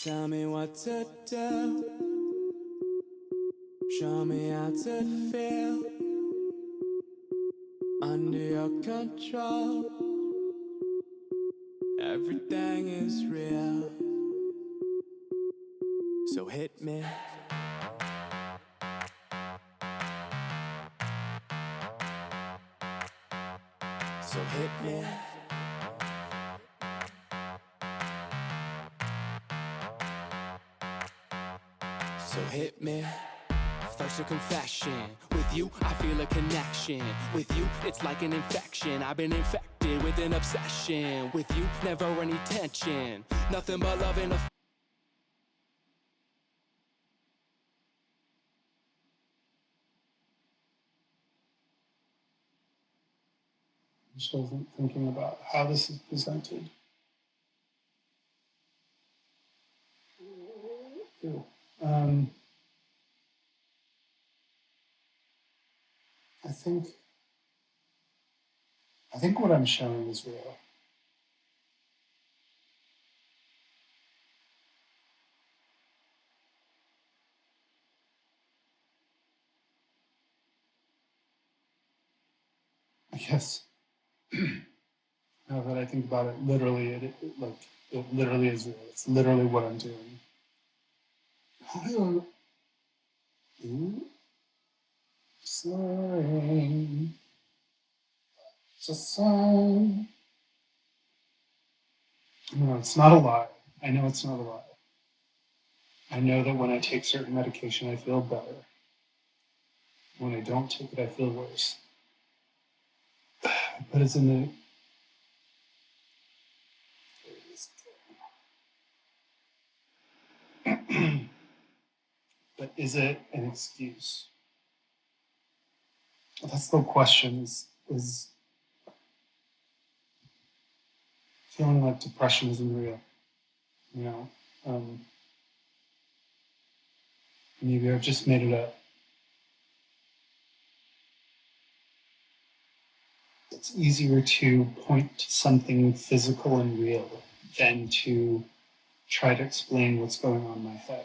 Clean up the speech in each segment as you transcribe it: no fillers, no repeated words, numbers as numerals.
Tell me what to do. Show me how to feel under your control. Everything is real. So hit me. So hit me. So hit me. First a confession. With you, I feel a connection. With you, it's like an infection. I've been infected with an obsession. With you, never any tension. Nothing but love and affection. Just wasn't thinking about how this is presented. Ew. I think what I'm showing is real. I guess now that I think about it, literally, it literally is real. It's literally what I'm doing. Ooh, sorry. It's a song. No, it's not a lie. I know it's not a lie. I know that when I take certain medication, I feel better. When I don't take it, I feel worse. But it's in the. But is it an excuse? That's the question. Is feeling like depression isn't real? You know, um, maybe I've just made it up. It's easier to point to something physical and real than to try to explain what's going on in my head.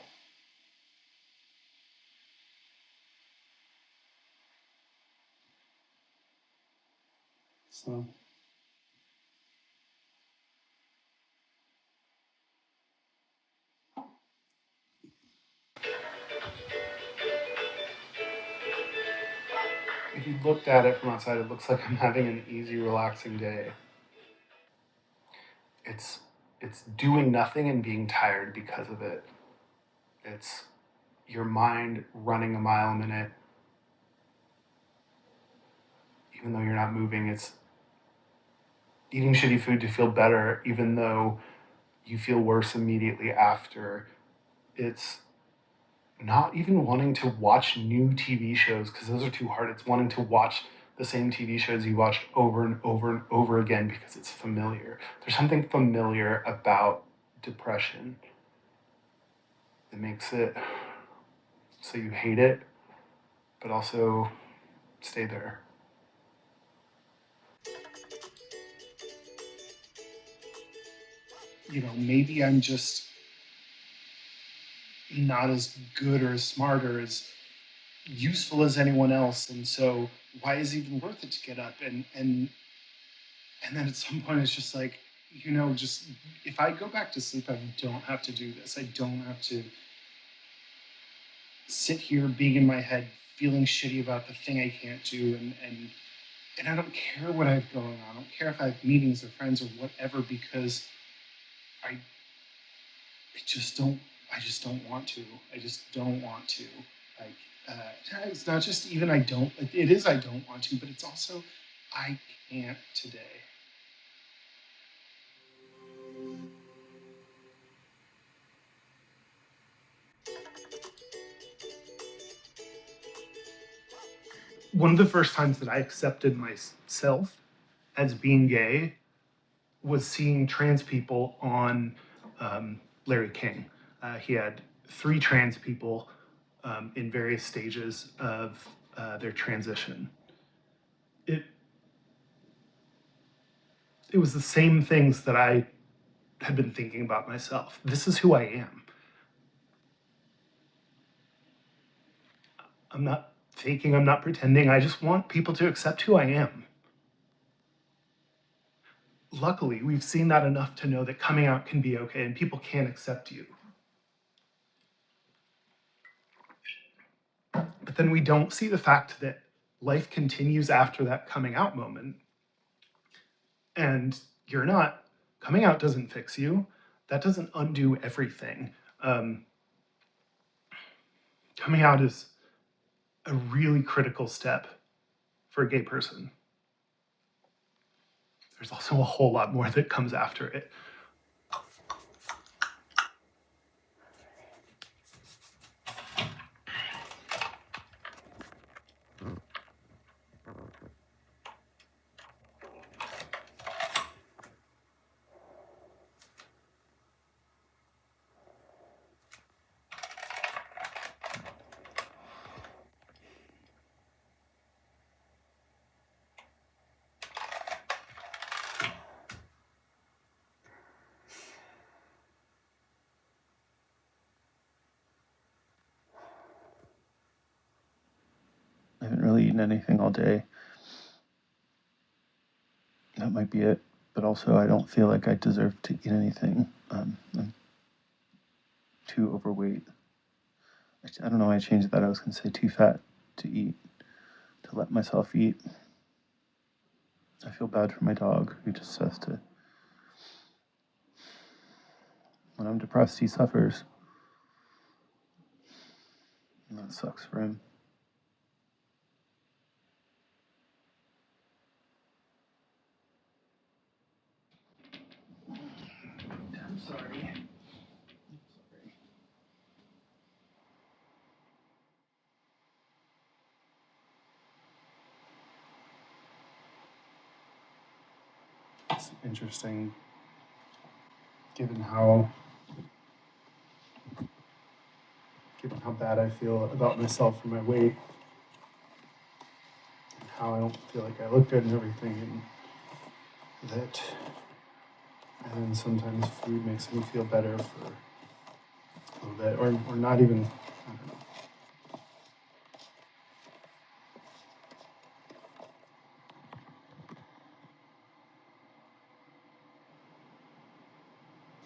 So if you looked at it from outside, it looks like I'm having an easy, relaxing day. It's it's doing nothing and being tired because of it. It's your mind running a mile a minute, even though you're not moving. It's eating shitty food to feel better, even though you feel worse immediately after. It's not even wanting to watch new TV shows because those are too hard. It's wanting to watch the same TV shows you watched over and over and over again because it's familiar. There's something familiar about depression that makes it so you hate it, but also stay there. You know, maybe I'm just not as good or as smart or as useful as anyone else, and so why is it even worth it to get up? And then at some point it's just like, you know, just if I go back to sleep, I don't have to do this. I don't have to sit here being in my head feeling shitty about the thing I can't do, and I don't care what I have going on. I don't care if I have meetings or friends or whatever, because I I just don't want to. I just don't want to. Like, it's not just even I don't. It is I don't want to, but it's also I can't today. One of the first times that I accepted myself as being gay was seeing trans people on Larry King. He had three trans people in various stages of their transition. It was the same things that I had been thinking about myself. This is who I am. I'm not faking, I'm not pretending. I just want people to accept who I am. Luckily, we've seen that enough to know that coming out can be okay and people can accept you. But then we don't see the fact that life continues after that coming out moment. And coming out doesn't fix you. That doesn't undo everything. Coming out is a really critical step for a gay person. There's also a whole lot more that comes after it. I haven't really eaten anything all day. That might be it. But also, I don't feel like I deserve to eat anything. I'm too overweight. I don't know why I changed that. I was going to say too fat to eat, to let myself eat. I feel bad for my dog who just has to. When I'm depressed, he suffers. And that sucks for him. I'm sorry. It's interesting, given how bad I feel about myself for my weight, and how I don't feel like I look good and everything, and then sometimes food makes me feel better for a little bit, or not even, I don't know.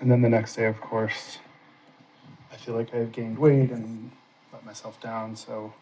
And then the next day, of course, I feel like I've gained weight and let myself down, so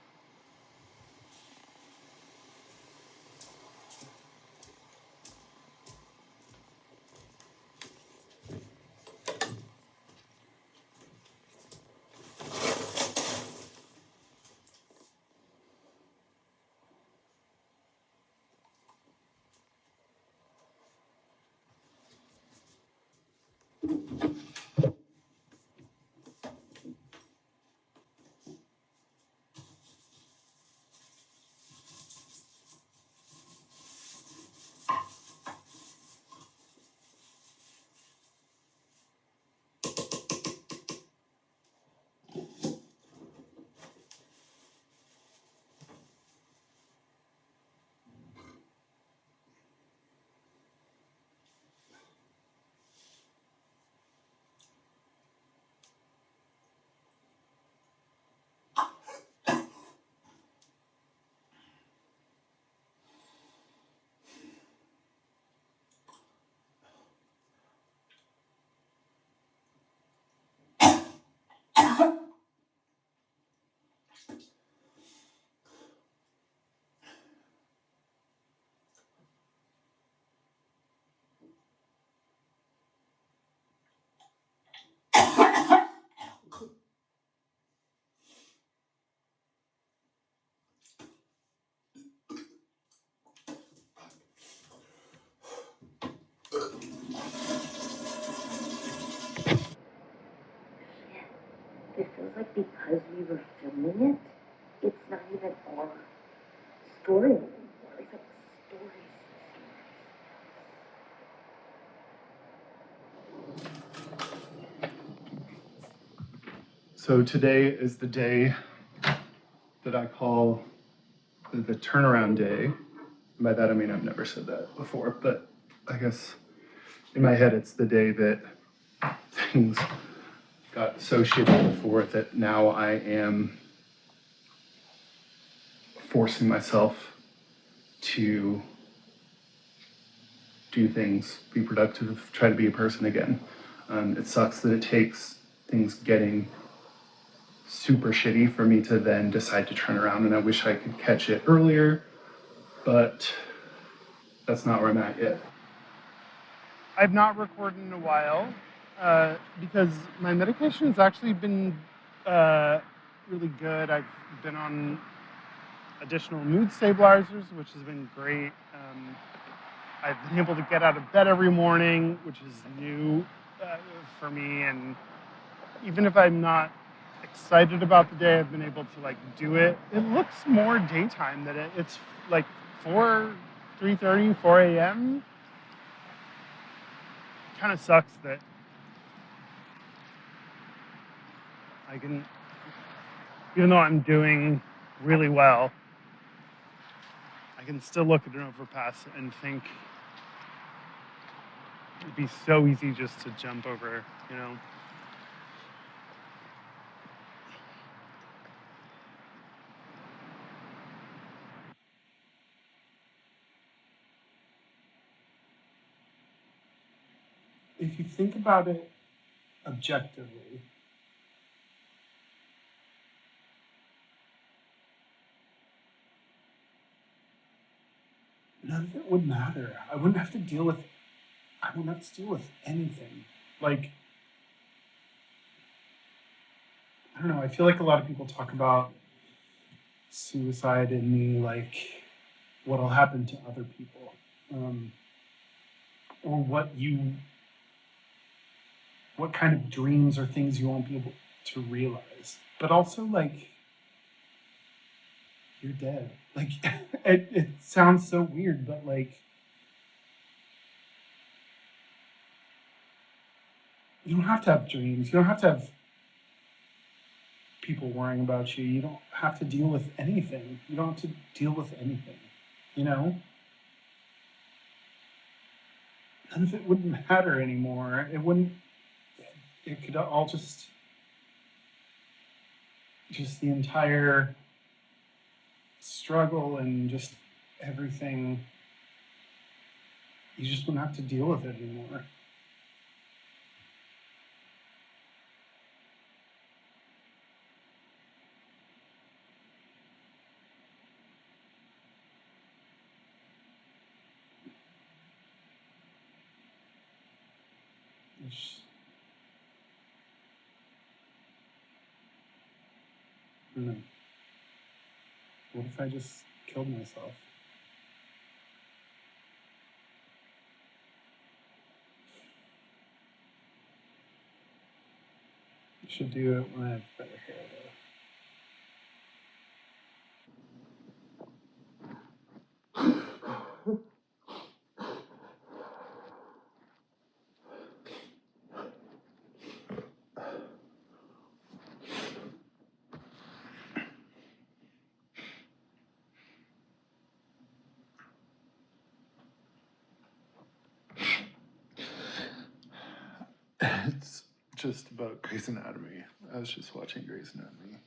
It feels like because we were filming it, it's not even our story anymore. It's like stories. So today is the day that I call the turnaround day. By that I mean I've never said that before, but I guess in my head it's the day that things got so shitty before that now I am forcing myself to do things, be productive, try to be a person again. It sucks that it takes things getting super shitty for me to then decide to turn around, and I wish I could catch it earlier, but that's not where I'm at yet. I've not recorded in a while because my medication has actually been really good. I've been on additional mood stabilizers, which has been great. I've been able to get out of bed every morning, which is new for me. And even if I'm not excited about the day, I've been able to like do it. It looks more daytime than it's like 3:30, 4 a.m. Kind of sucks that I can, even though I'm doing really well, I can still look at an overpass and think it'd be so easy just to jump over, you know? If you think about it objectively, none of it would matter. I wouldn't have to deal with anything. Like, I don't know, I feel like a lot of people talk about suicide in the like what'll happen to other people. Or what kind of dreams or things you won't be able to realize. But also like you're dead. Like it sounds so weird, but like you don't have to have dreams. You don't have to have people worrying about you. You don't have to deal with anything. You don't have to deal with anything. You know? None of it wouldn't matter anymore. It could all just the entire struggle and just everything, you just wouldn't have to deal with it anymore. It's, I don't know. What if I just killed myself? I should do it when I have better hair, though. It's just about Grey's Anatomy. I was just watching Grey's Anatomy.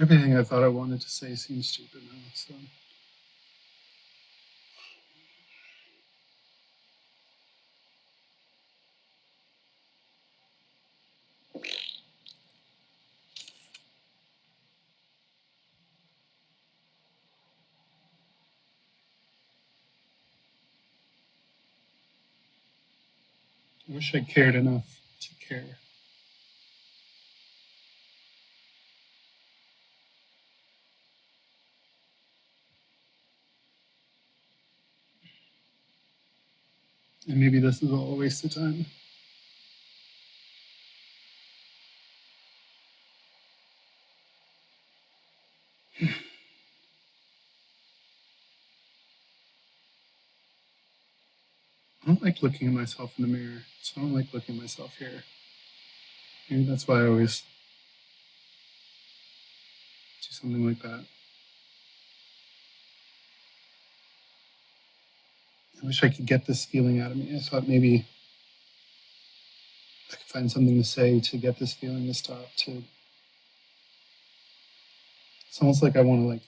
Everything I thought I wanted to say seems stupid now, so. I wish I cared enough to care. And maybe this is all a waste of time. I don't like looking at myself in the mirror, so I don't like looking at myself here. Maybe that's why I always do something like that. I wish I could get this feeling out of me. I thought maybe I could find something to say to get this feeling to stop. It's almost like I want to like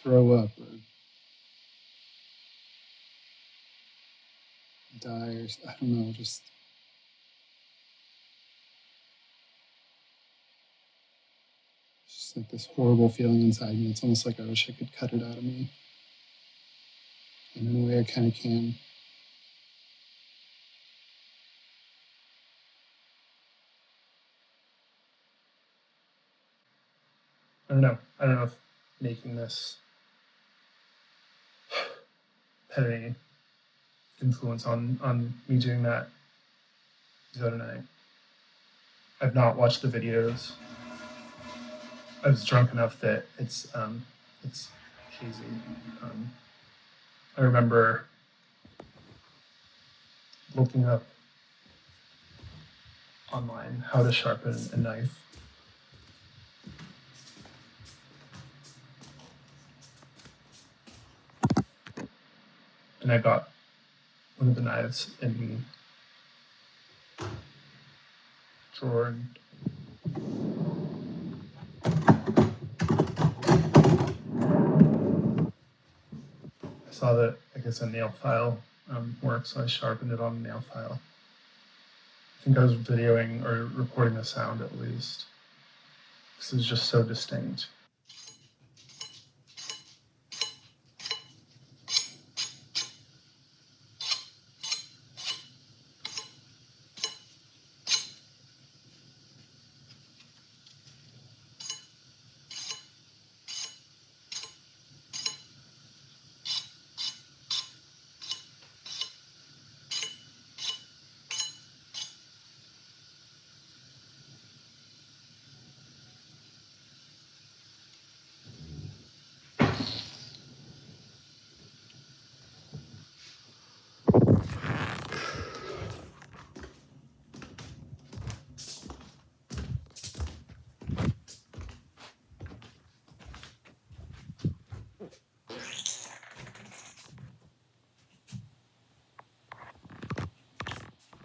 throw up or die or I don't know, just like this horrible feeling inside me. It's almost like I wish I could cut it out of me. And in a way I kind of can. I don't know. I don't know if making this had any influence on me doing that the other night. I've not watched the videos. I was drunk enough that it's hazy. I remember looking up online how to sharpen a knife. And I got one of the knives in the drawer and I saw that I guess a nail file works, so I sharpened it on a nail file. I think I was videoing or recording the sound at least. This is just so distinct.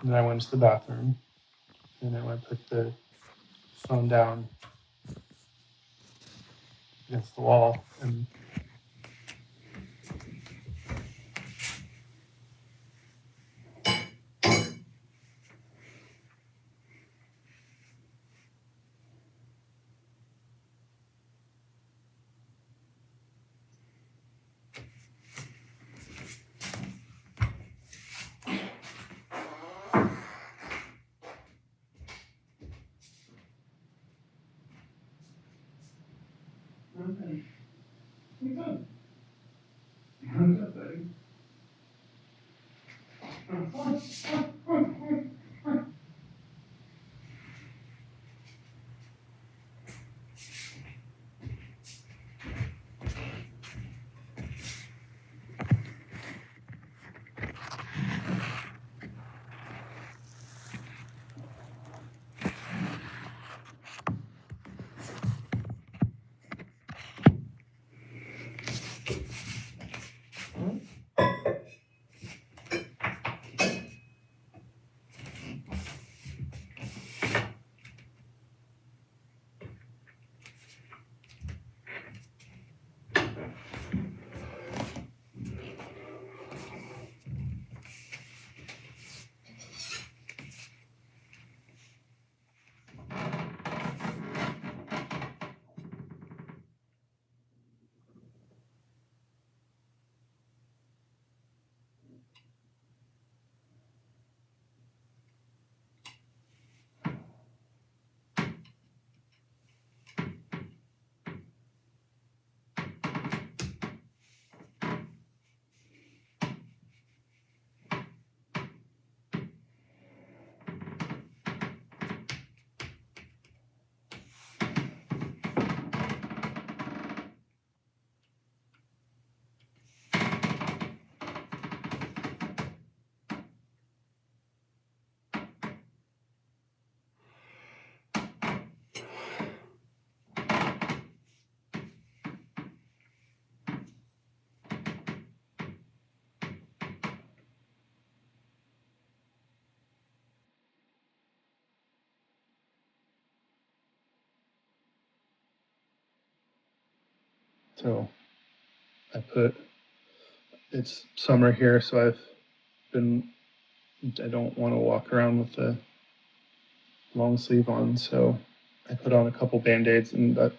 And then I went to the bathroom and then I put the phone down against the wall and okay. You're good. You're good, buddy. So it's summer here, so I don't want to walk around with the long sleeve on, so I put on a couple Band-Aids, and that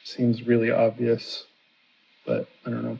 seems really obvious, but I don't know.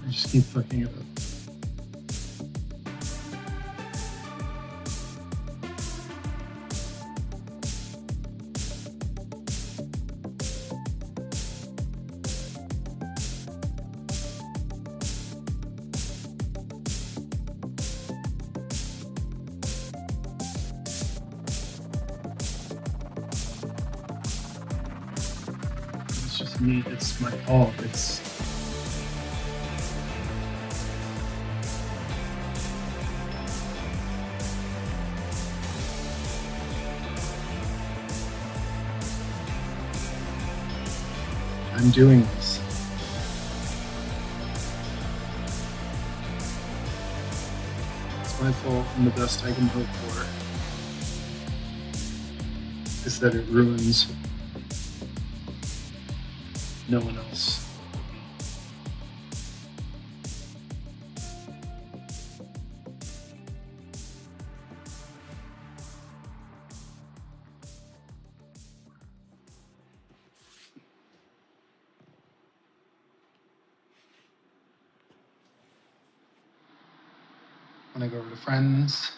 I just keep fucking it up. It's just me. It's my fault. I'm doing this. It's my fault, and the best I can hope for is that it ruins no one else. When I go over to friends,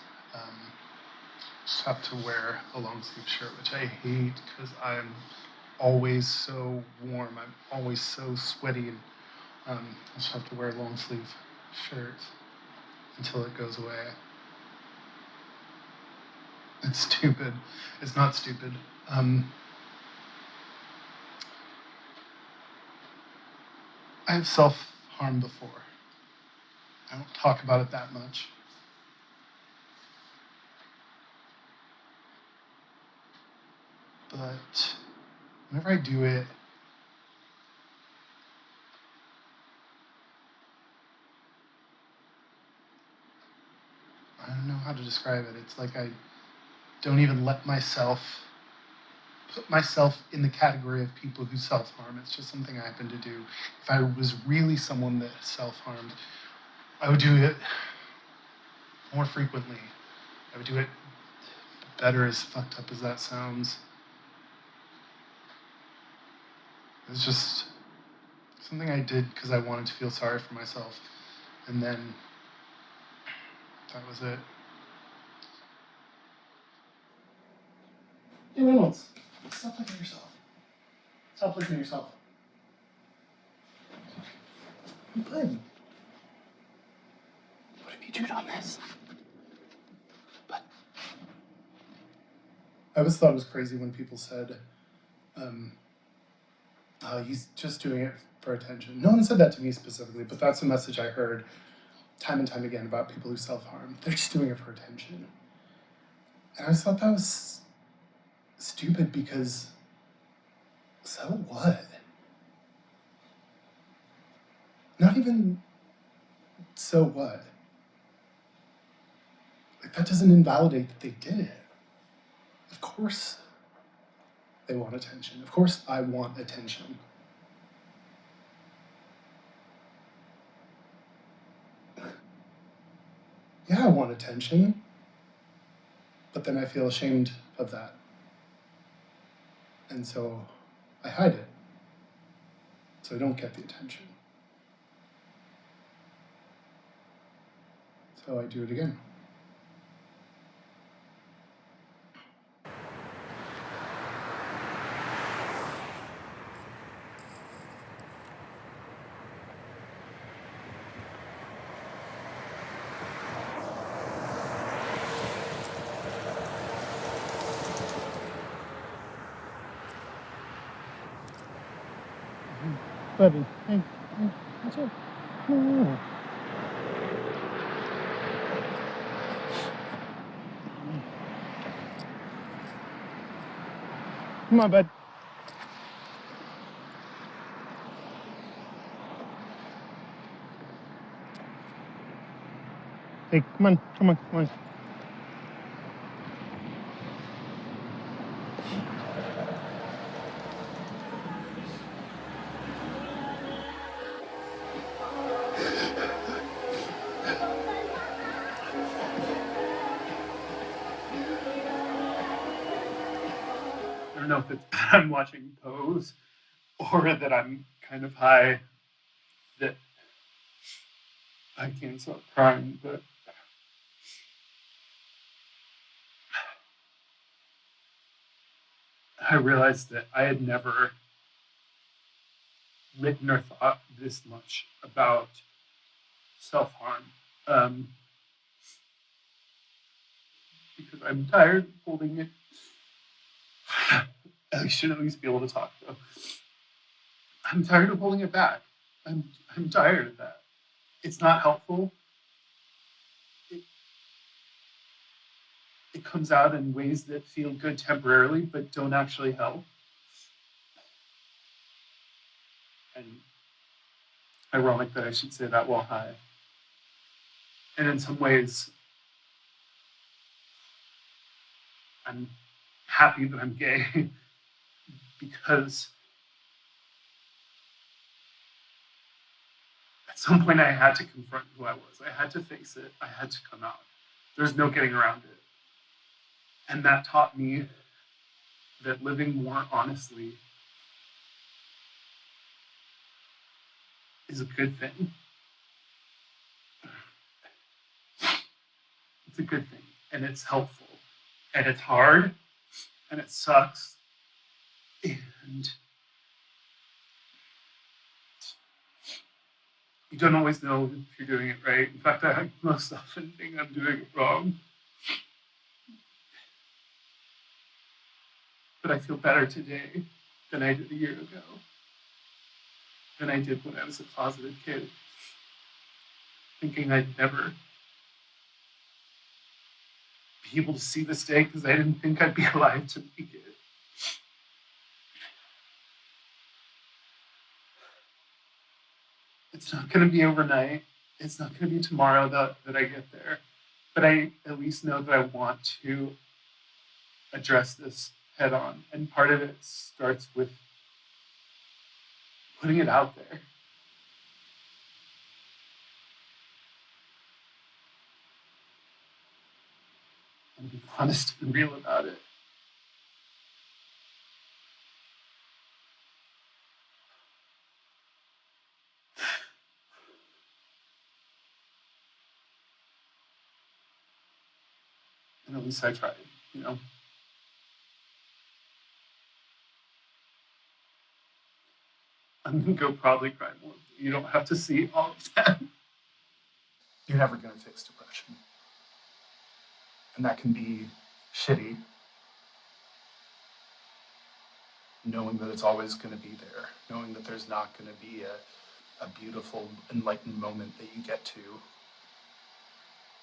just have to wear a long sleeve shirt, which I hate because I'm always so warm. I'm always so sweaty, and I just have to wear a long sleeve shirt until it goes away. It's stupid. It's not stupid. I have self-harm before. I don't talk about it that much. But whenever I do it, I don't know how to describe it. It's like I don't even let myself put myself in the category of people who self-harm. It's just something I happen to do. If I was really someone that self-harmed, I would do it more frequently. I would do it better, as fucked up as that sounds. It's just something I did because I wanted to feel sorry for myself. And then that was it. Hey, Reynolds, stop looking at yourself. Stop looking at yourself. I'm good. What have you chewed on this? But I always thought it was crazy when people said, he's just doing it for attention. No one said that to me specifically, but that's a message I heard time and time again about people who self-harm. They're just doing it for attention. And I just thought that was stupid because so what? Not even so what? Like, that doesn't invalidate that they did it. Of course they want attention. Of course I want attention. Yeah, I want attention. But then I feel ashamed of that. And so I hide it. so I don't get the attention. So I do it again. Buddy, hey, what's up? Oh. Come on, bud. Hey, come on. I don't know if it's that I'm watching Pose or that I'm kind of high that I can't stop crying, but I realized that I had never written or thought this much about self-harm. Because I'm tired of holding it. I should at least be able to talk though. I'm tired of holding it back. I'm tired of that. It's not helpful. It comes out in ways that feel good temporarily, but don't actually help. And ironic that I should say that while high. And in some ways, I'm happy that I'm gay because at some point I had to confront who I was. I had to face it. I had to come out. There's no getting around it. And that taught me that living more honestly is a good thing. It's a good thing. And it's helpful. And it's hard. And it sucks. And you don't always know if you're doing it right. In fact, I most often think I'm doing it wrong. But I feel better today than I did a year ago, than I did when I was a closeted kid, thinking I'd never be able to see this day because I didn't think I'd be alive to make it. It's not going to be overnight. It's not going to be tomorrow that I get there. But I at least know that I want to address this head on. And part of it starts with putting it out there. And be honest and real about it. And at least I tried, you know. I'm gonna go probably cry more. You don't have to see all of that. You're never gonna fix depression. And that can be shitty, knowing that it's always gonna be there, knowing that there's not gonna be a beautiful, enlightened moment that you get to.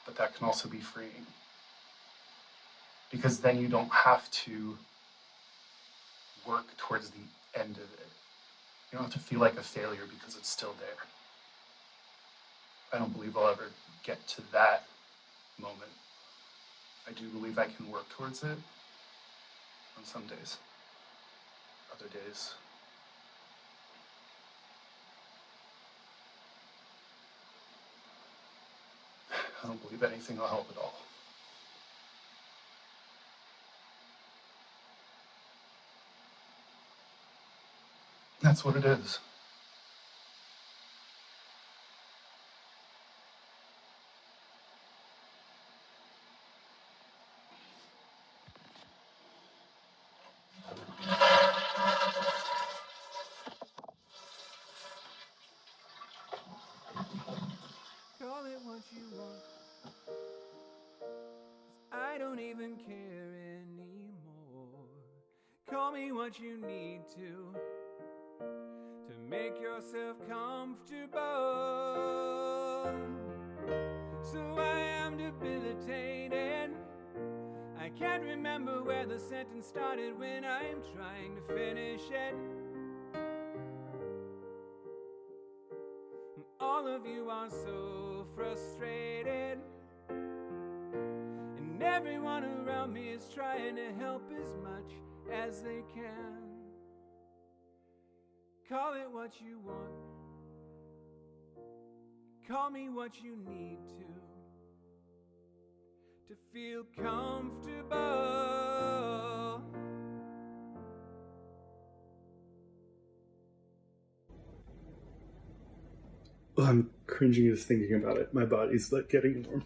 But that can also be freeing. Because then you don't have to work towards the end of it. You don't have to feel like a failure because it's still there. I don't believe I'll ever get to that moment. I do believe I can work towards it on some days. Other days, I don't believe anything will help at all. That's what it is. don't even care anymore. Call me what you need to make yourself comfortable. So I am debilitated. I can't remember where the sentence started when I'm trying to finish it. All of you are so frustrated, and everyone around me is trying to help as much as they can. Call it what you want. Call me what you need to feel comfortable. I'm cringing just thinking about it. My body's like getting warm.